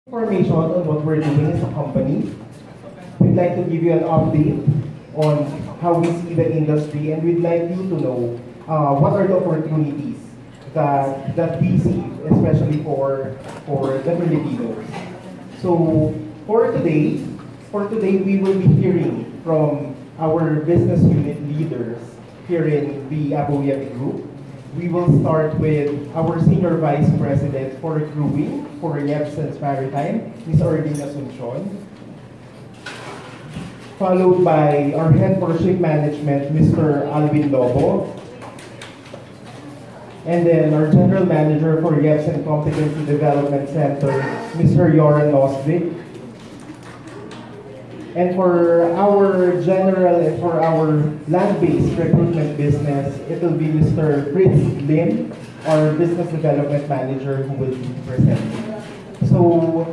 Information on what we're doing as a company. We'd like to give you an update on how we see the industry, and we'd like you to know what are the opportunities that we see, especially for the Filipinos. So for today we will be hearing from our business unit leaders here in the Abojeb group. We will start with our Senior Vice President for Crewing for Yepson's Maritime, Ms. Orlin Asuncion. Followed by our Head for Ship Management, Mr. Alvin Lobo. And then our General Manager for Yepson Competency Development Center, Mr. Joran Nosvik. And for our land-based recruitment business, it will be Mr. Fritz Lim, our Business Development Manager, who will be presenting. So,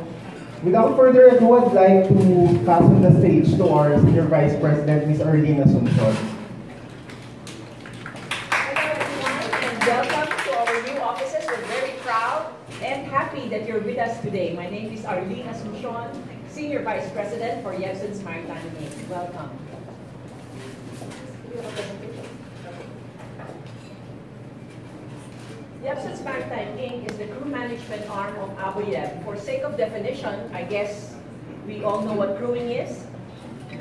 without further ado, I'd like to pass on the stage to our Senior Vice President, Ms. Orlin Asuncion. Hello everyone, and welcome to our new offices. We're very proud and happy that you're with us today. My name is Orlin Asuncion, Senior Vice President for Yepson's Maritime Inc. Welcome. Yepson's Maritime Inc. is the crew management arm of Abojeb. For sake of definition, I guess we all know what crewing is.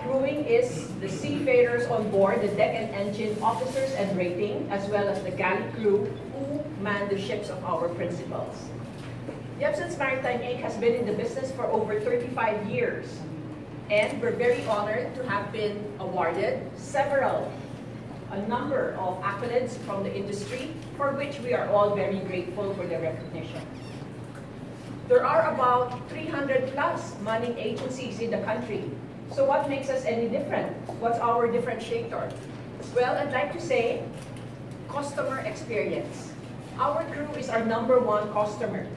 Crewing is the seafarers on board, the deck and engine officers and rating, as well as the galley crew who man the ships of our principals. Yepson's Maritime Inc. has been in the business for over 35 years, and we're very honored to have been awarded a number of accolades from the industry, for which we are all very grateful for the recognition. There are about 300 plus manning agencies in the country. So what makes us any different? What's our differentiator? Well, I'd like to say customer experience. Our crew is our #1 customer.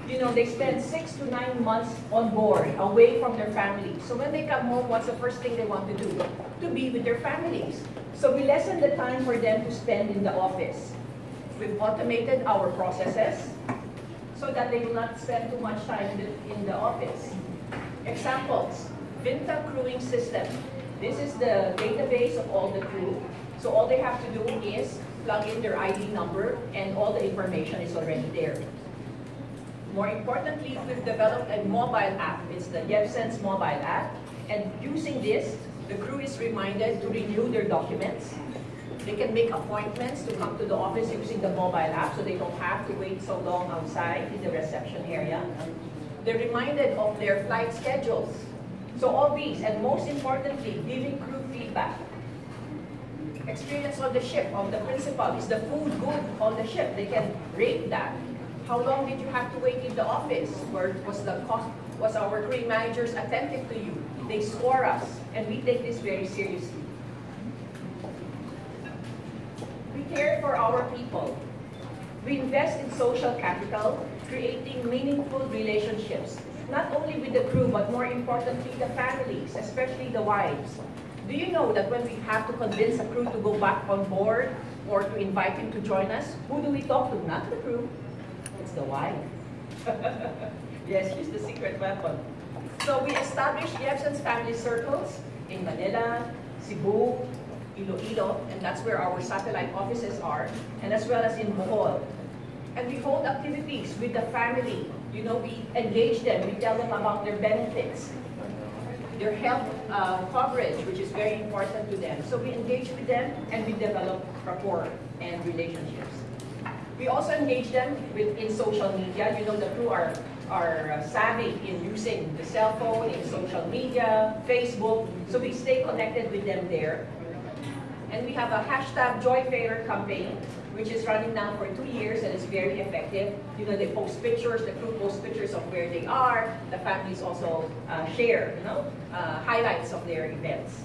You know, they spend 6 to 9 months on board, away from their families. So when they come home, what's the first thing they want to do? To be with their families. So we lessen the time for them to spend in the office. We've automated our processes so that they will not spend too much time in the office. Examples, Vinta crewing system. This is the database of all the crew. So all they have to do is plug in their ID number and all the information is already there. More importantly, we've developed a mobile app. It's the Yepson's mobile app. And using this, the crew is reminded to renew their documents. They can make appointments to come to the office using the mobile app so they don't have to wait so long outside in the reception area. They're reminded of their flight schedules. So all these, and most importantly, giving crew feedback. Experience on the ship, of the principal. Is the food good on the ship? They can rate that. How long did you have to wait in the office? Or was our crewing managers attentive to you? They score us, and we take this very seriously. We care for our people. We invest in social capital, creating meaningful relationships, not only with the crew, but more importantly, the families, especially the wives. Do you know that when we have to convince a crew to go back on board or to invite him to join us, who do we talk to? Not the crew. It's the wife. Yes, she's the secret weapon. So we established Yepson's family circles in Manila, Cebu, Iloilo, and that's where our satellite offices are, and as well as in Bohol. And we hold activities with the family. You know, we engage them, we tell them about their benefits, their health coverage, which is very important to them. So we engage with them and we develop rapport and relationships. We also engage them in social media. You know, the crew are savvy in using the cell phone, in social media, Facebook. So we stay connected with them there. And we have a #JoyFairer campaign, which is running now for 2 years and is very effective. You know, they post pictures, the crew posts pictures of where they are. The families also share, highlights of their events.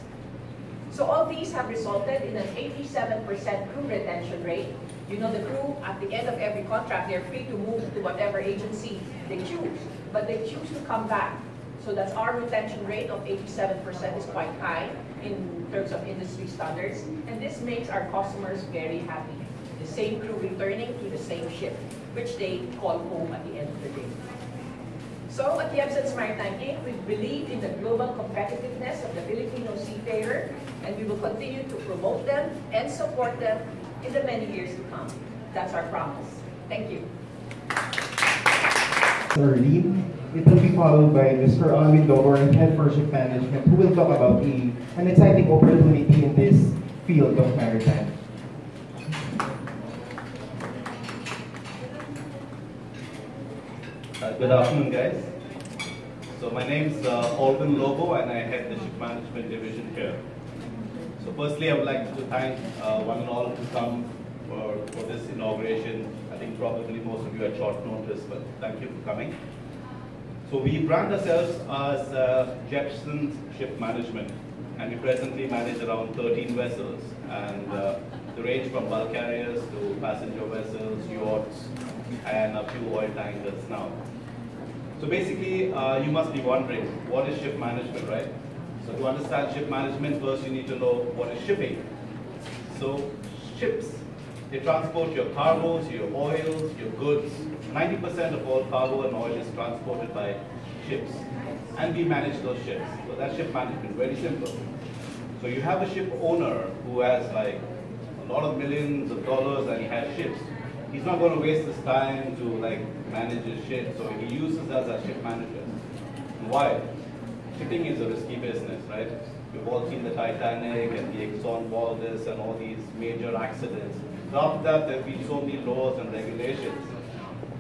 So all these have resulted in an 87% crew retention rate. You know, the crew, at the end of every contract, they're free to move to whatever agency they choose, but they choose to come back. So that's our retention rate of 87% is quite high in terms of industry standards, and this makes our customers very happy. The same crew returning to the same ship, which they call home at the end of the day. So at Yebsen's Maritime Inc., we believe in the global competitiveness of the Filipino seafarer, and we will continue to promote them and support them in the many years to come. That's our promise. Thank you. Early. It will be followed by Mr. Alvin Dogor, Head for Ship Management, who will talk about an exciting opportunity in this field of maritime. Good afternoon, guys. So my name is Alvin Lobo, and I head the Ship Management Division here. So firstly, I would like to thank one and all to come for this inauguration. I think probably most of you at short notice, but thank you for coming. So we brand ourselves as Jepson's Ship Management, and we presently manage around 13 vessels, and they range from bulk carriers to passenger vessels, yachts, and a few oil tankers now. So basically, you must be wondering, what is ship management, right? So to understand ship management, first you need to know what is shipping. So ships, they transport your cargoes, your oils, your goods. 90% of all cargo and oil is transported by ships, and we manage those ships. So that's ship management, very simple. So you have a ship owner who has like a lot of millions of dollars and he has ships. He's not going to waste his time to like manage his ship, so he uses us as ship managers. Why? Shipping is a risky business, right? We've all seen the Titanic and the Exxon Valdez and all these major accidents. So after that, there have been so many laws and regulations.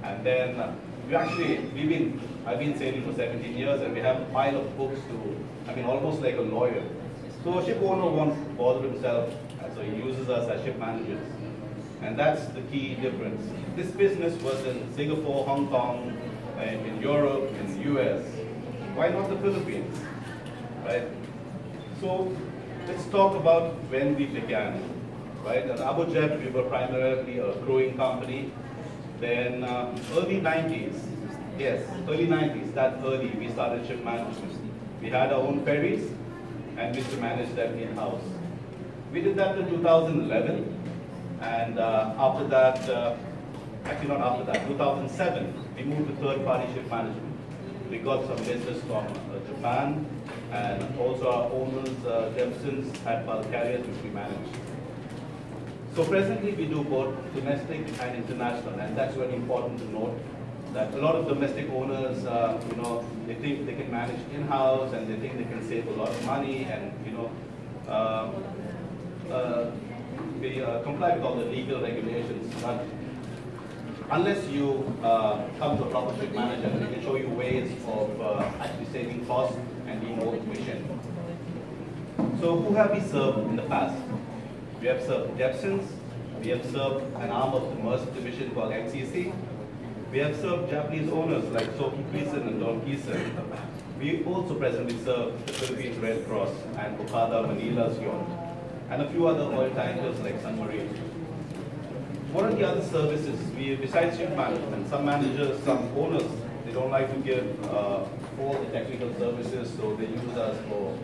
And then I've been sailing for 17 years, and we have a pile of books almost like a lawyer. So a ship owner won't bother himself, and so he uses us as ship managers. And that's the key difference. This business was in Singapore, Hong Kong, in Europe, in the US. Why not the Philippines, right? So let's talk about when we began, right? At Abojeb, we were primarily a growing company. Then early 90s, yes, early 90s, that early, we started ship management. We had our own ferries, and we used to manage them in-house. We did that till 2011. And after that, actually not after that, 2007, we moved to third-party ship management. We got some business from Japan, and also our owners, Jepson's, had bulk carriers which we managed. So presently we do both domestic and international, and that's very important to note that a lot of domestic owners, they think they can manage in-house and they think they can save a lot of money, and we comply with all the legal regulations, but unless you come to a proper ship manager, we can show you ways of actually saving costs and being more efficient. So who have we served in the past? We have served Jepson's, we have served an arm of the Maersk division called MCC, we have served Japanese owners like Soki Kisen and Don Kisen. We also presently serve the Philippines Red Cross and Okada Manila's yacht, and a few other oil tankers like Sun Marine. What are the other services? Besides ship management, some managers, some owners, they don't like to give all the technical services, so they use us for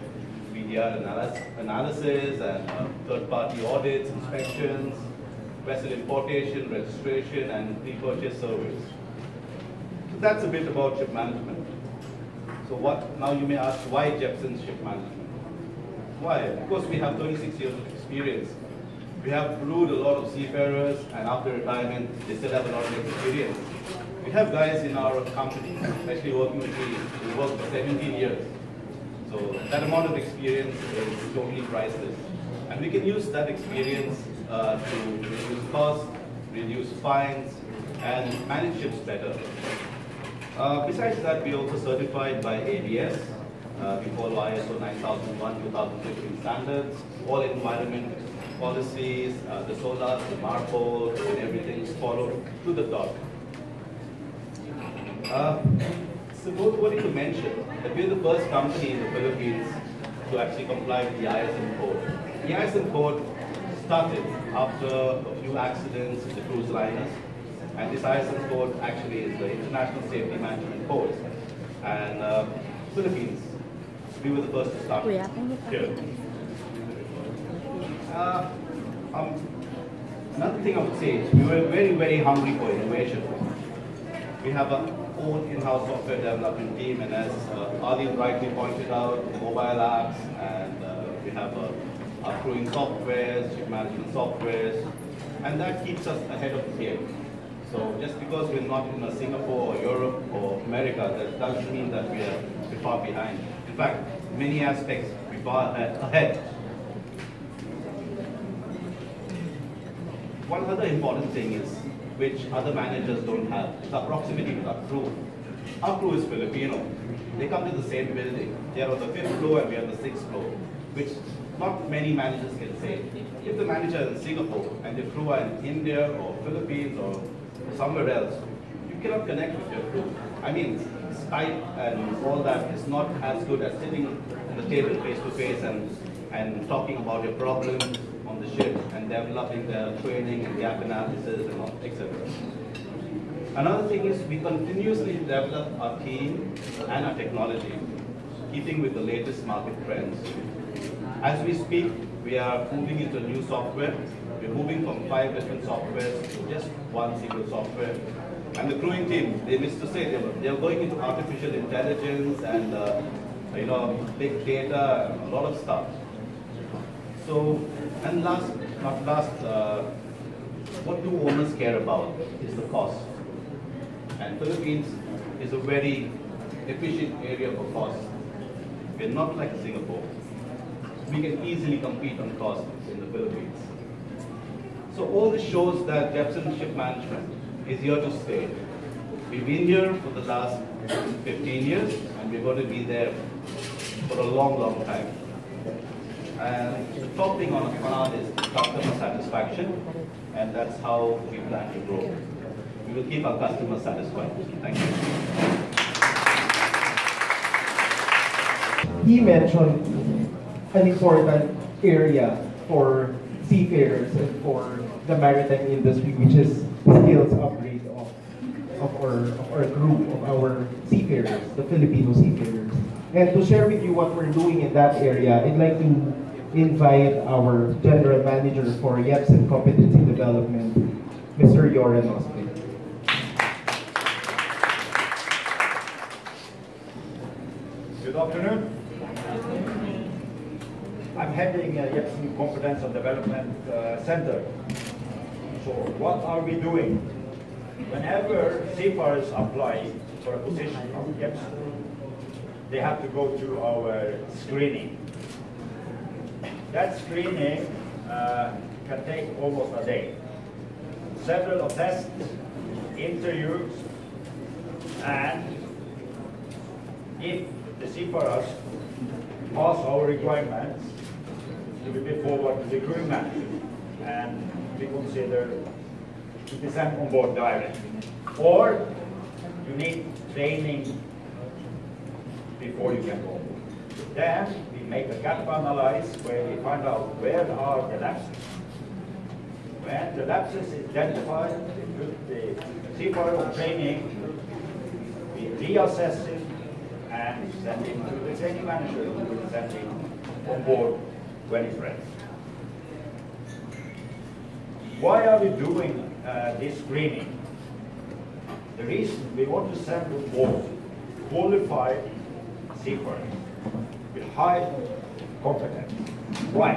VDR analysis and third-party audits, inspections, vessel importation, registration, and pre-purchase surveys. So that's a bit about ship management. So now you may ask, why Jepson's Ship Management? Why? Because we have 36 years of experience. We have brewed a lot of seafarers, and after retirement, they still have a lot of experience. We have guys in our company, especially working with me, who worked for 17 years. So that amount of experience is totally priceless. And we can use that experience to reduce costs, reduce fines, and manage ships better. Besides that, we are also certified by ABS. We follow ISO 9001-2015 standards, all environment policies, the SOLAS, the MARPOL, and everything is followed to the dot. It's noteworthy to mention that we're the first company in the Philippines to actually comply with the ISM code. The ISM code started after a few accidents in the cruise liners, and this ISM code actually is the International Safety Management Code. And Philippines, we were the first to start here. Another thing I would say is we were very, very hungry for innovation. We have own in-house software development team, and as Ali rightly pointed out, mobile apps, and we have our crewing softwares, ship management softwares, and that keeps us ahead of the game. So just because we're not in Singapore or Europe or America, that doesn't mean that we're far behind. In fact, many aspects we're far ahead. One other important thing is, which other managers don't have, is our proximity with our crew. Our crew is Filipino. They come to the same building. They are on the 5th floor and we are on the 6th floor, which not many managers can say. If the manager is in Singapore and the crew are in India or Philippines or somewhere else, you cannot connect with your crew. I mean, Skype and all that is not as good as sitting at the table face to face and talking about your problems on the ship and developing the training and gap analysis and all, etc. Another thing is we continuously develop our team and our technology, keeping with the latest market trends. As we speak, we are moving into new software. We're moving from 5 different softwares to just one single software. And the crewing team, they missed to say, they're going into artificial intelligence and big data and a lot of stuff. So, and last, not last, what do owners care about is the cost. And Philippines is a very efficient area for cost. We're not like Singapore. We can easily compete on cost in the Philippines. So all this shows that Jepson Ship Management is here to stay. We've been here for the last 15 years, and we're going to be there for a long, long time. And the top thing on our list is customer satisfaction, and that's how we plan to grow. We will keep our customers satisfied. Thank you. He mentioned an important area for seafarers and for the maritime industry, which is skills upgrade of our group, of our seafarers, the Filipino seafarers. And to share with you what we're doing in that area, I'd like to invite our General Manager for YEPS and Competency Development, Mr. Yoran Ospe. Good afternoon. I'm heading YEPS Competence and Development Center. So what are we doing? Whenever seafarers apply for a position of YEPS, they have to go through our screening. That screening can take almost a day. Several tests, interviews, and if the seafarers pass our requirements, it will be forwarded to the crew manager and be considered to be sent on board directly. Or you need training before you can go. Then we make a gap analysis where we find out where are the lapses. When the lapses is identified, we put the seafarer on training, we reassess it, and send him to the training manager who will send him on board when he's ready. Why are we doing this screening? The reason we want to send on board qualified seafarers with high competence. Why?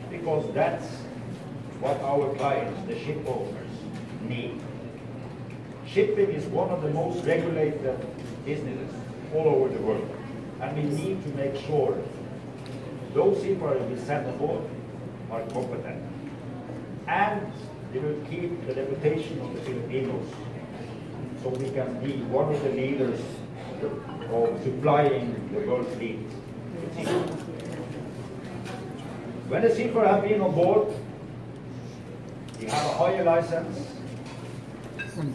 Because that's what our clients, the ship owners, need. Shipping is one of the most regulated businesses all over the world, and we need to make sure those seafarers we send aboard are competent, and they will keep the reputation of the Filipinos, so we can be one of the leaders of supplying the world fleet with seafarers. When the seafarer has been on board, we have a higher license.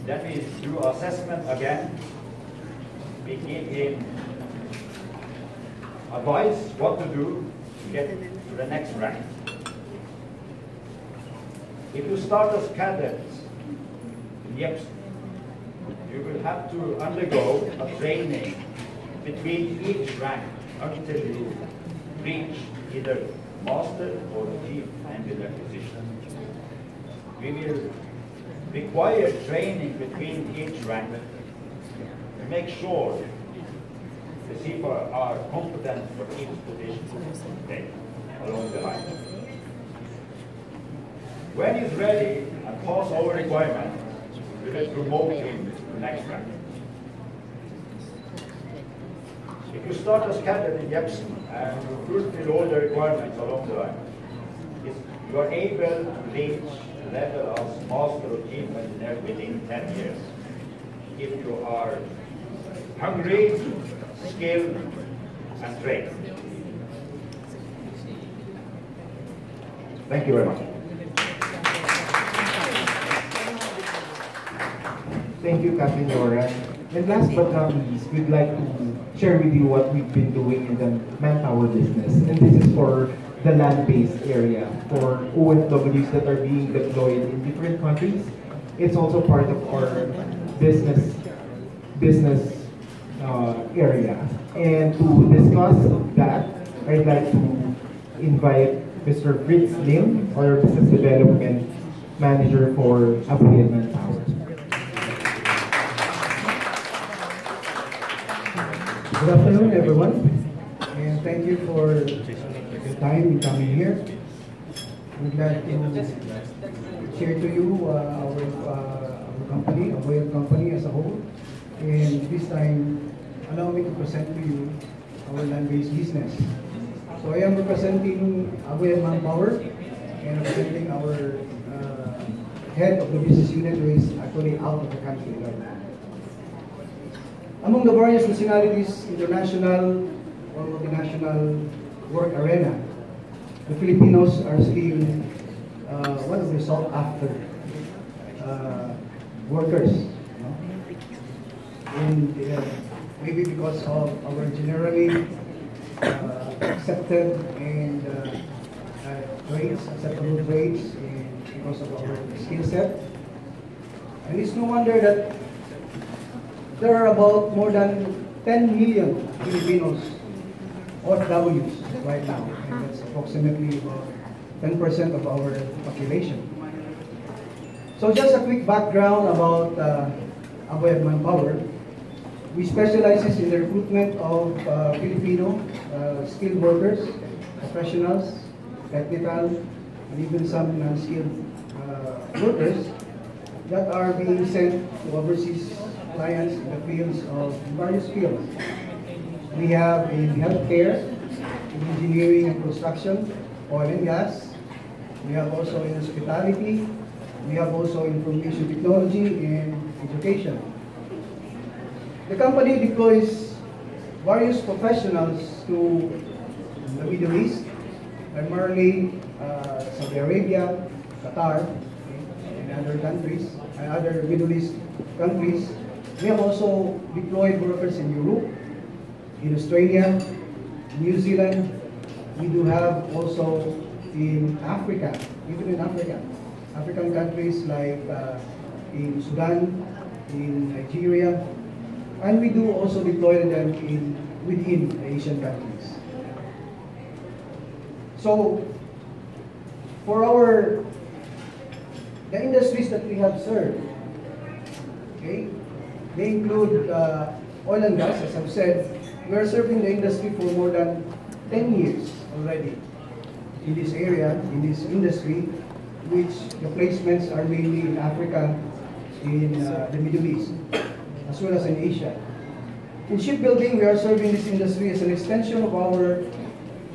Then we do assessment again. We give him advice what to do to get to the next rank. If you start as cadets in YEPS, you will have to undergo a training between each rank until you reach either master or chief engineer position. We will require training between each rank make sure the seafarers are competent for each position okay, along the line. When he's ready and pass our requirement, we will promote him to the next rank. If you start as cadet in Jepsen and you fulfill all the requirements along the line, you are able to reach the level as master or chief engineer within 10 years. If you are hungry, skilled, and trained. Thank you very much. Thank you, Captain Yoran. And last but not least, we'd like to share with you what we've been doing in the manpower business. And this is for the land-based area, for OFWs that are being deployed in different countries. It's also part of our business area. And to discuss that, I'd like to invite Mr. Fritz Lim, our Business Development Manager for Abojeb Manpower. Good afternoon, everyone, and thank you for your time in coming here. We'd like to share to you our company, Abojeb company as a whole, and this time allow me to present to you our land-based business. So I am representing Abojeb Manpower and representing our head of the business unit who is actually out of the country right now. Among the various nationalities, international or multinational work arena, the Filipinos are still one of the sought after workers. You know? And maybe because of our generally accepted and acceptable traits, and because of our skill set. And it's no wonder that there are about more than 10 million Filipinos OFWs right now, and that's approximately about 10% of our population. So just a quick background about Abojeb Manpower. We specialize in the recruitment of Filipino skilled workers, professionals, technical, and even some non-skilled workers that are being sent to overseas clients in the fields of various fields. We have in healthcare, in engineering and construction, oil and gas. We have also in hospitality. We have also information technology and education. The company deploys various professionals to the Middle East, primarily Saudi Arabia, Qatar, and other countries, and other Middle East countries. We have also deployed workers in Europe, in Australia, New Zealand. We do have also in Africa, even in Africa, African countries like in Sudan, in Nigeria, and we do also deploy them within the Asian countries. So, for the industries that we have served, okay, they include oil and gas. As I've said, we are serving the industry for more than 10 years already in this area, in this industry, which the placements are mainly in Africa, in the Middle East, as well as in Asia. In shipbuilding, we are serving this industry as an extension of our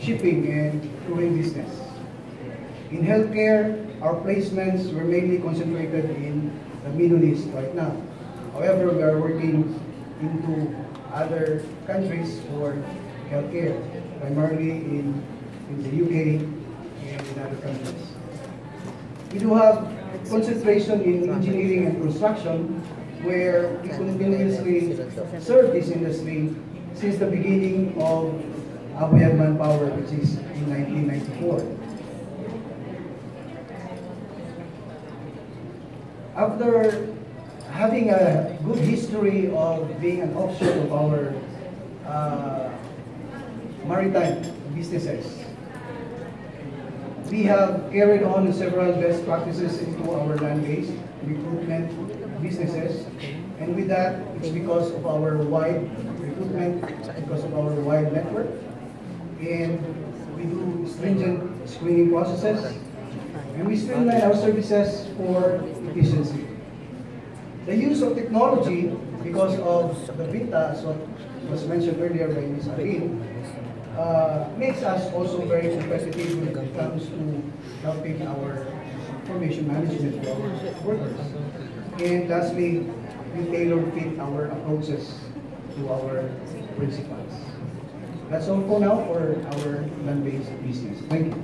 shipping and crewing business. In healthcare, our placements were mainly concentrated in the Middle East right now. However, we are working into other countries for healthcare, primarily in the UK and in other countries. We do have concentration in engineering and construction, where we continuously serve this industry since the beginning of Abojeb Manpower, which is in 1994. After having a good history of being an offshore of our maritime businesses, we have carried on several best practices into our land-based recruitment businesses And with that, it's because of our wide recruitment, because of our wide network, and we do stringent screening processes, and we streamline our services for efficiency. The use of technology, because of the VITA, as what was mentioned earlier by Ms. Arin, makes us also very competitive when it comes to helping our information management for our workers. And lastly, we tailor fit our approaches to our principals. That's all for now for our land-based business. Thank you.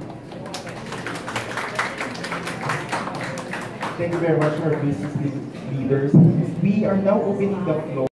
Thank you very much, our business leaders. We are now opening the floor.